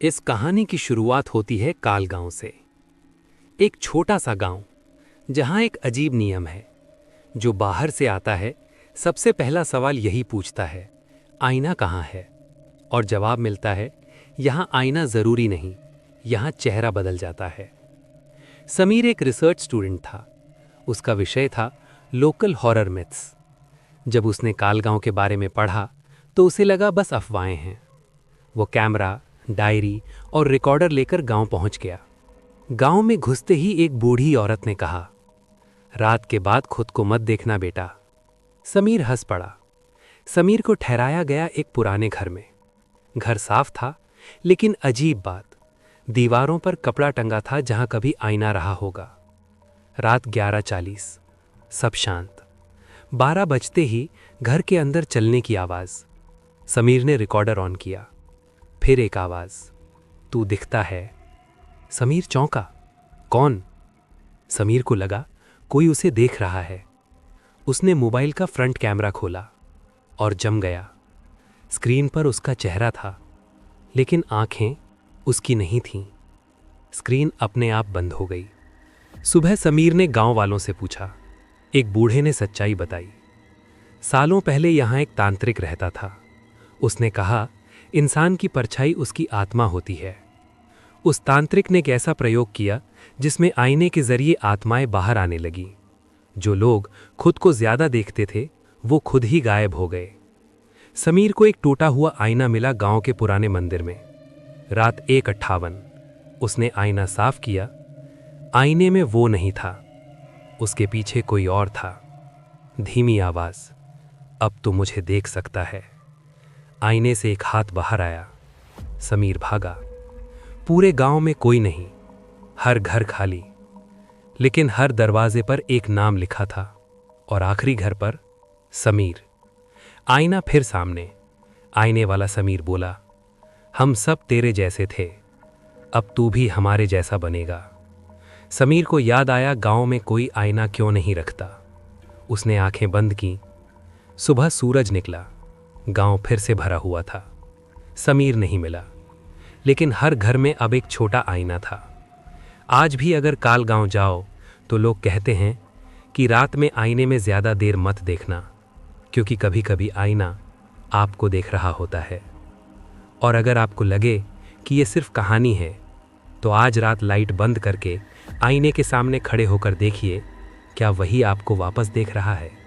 इस कहानी की शुरुआत होती है काल गांव से। एक छोटा सा गांव जहां एक अजीब नियम है। जो बाहर से आता है सबसे पहला सवाल यही पूछता है, आईना कहाँ है? और जवाब मिलता है, यहां आईना जरूरी नहीं, यहां चेहरा बदल जाता है। समीर एक रिसर्च स्टूडेंट था। उसका विषय था लोकल हॉरर मिथ्स। जब उसने काल गांव के बारे में पढ़ा तो उसे लगा बस अफवाहें हैं। वो कैमरा, डायरी और रिकॉर्डर लेकर गांव पहुंच गया। गांव में घुसते ही एक बूढ़ी औरत ने कहा, रात के बाद खुद को मत देखना बेटा। समीर हंस पड़ा। समीर को ठहराया गया एक पुराने घर में। घर साफ था, लेकिन अजीब बात, दीवारों पर कपड़ा टंगा था जहां कभी आईना रहा होगा। रात 11:40, सब शांत। 12 बजते ही घर के अंदर चलने की आवाज। समीर ने रिकॉर्डर ऑन किया। फिर एक आवाज, तू दिखता है। समीर चौंका, कौन? समीर को लगा कोई उसे देख रहा है। उसने मोबाइल का फ्रंट कैमरा खोला और जम गया। स्क्रीन पर उसका चेहरा था, लेकिन आंखें उसकी नहीं थीं। स्क्रीन अपने आप बंद हो गई। सुबह समीर ने गांव वालों से पूछा। एक बूढ़े ने सच्चाई बताई। सालों पहले यहां एक तांत्रिक रहता था। उसने कहा, इंसान की परछाई उसकी आत्मा होती है। उस तांत्रिक ने एक ऐसा प्रयोग किया जिसमें आईने के जरिए आत्माएं बाहर आने लगी। जो लोग खुद को ज्यादा देखते थे वो खुद ही गायब हो गए। समीर को एक टूटा हुआ आईना मिला गांव के पुराने मंदिर में। रात 1:58। उसने आईना साफ किया। आईने में वो नहीं था, उसके पीछे कोई और था। धीमी आवाज, अब तो मुझे देख सकता है। आईने से एक हाथ बाहर आया। समीर भागा। पूरे गांव में कोई नहीं, हर घर खाली, लेकिन हर दरवाजे पर एक नाम लिखा था, और आखिरी घर पर समीर। आईना फिर सामने। आईने वाला समीर बोला, हम सब तेरे जैसे थे, अब तू भी हमारे जैसा बनेगा। समीर को याद आया गांव में कोई आईना क्यों नहीं रखता। उसने आंखें बंद की। सुबह सूरज निकला। गांव फिर से भरा हुआ था। समीर नहीं मिला, लेकिन हर घर में अब एक छोटा आईना था। आज भी अगर काल गांव जाओ तो लोग कहते हैं कि रात में आईने में ज्यादा देर मत देखना, क्योंकि कभी कभी आईना आपको देख रहा होता है। और अगर आपको लगे कि ये सिर्फ कहानी है, तो आज रात लाइट बंद करके आईने के सामने खड़े होकर देखिए, क्या वही आपको वापस देख रहा है।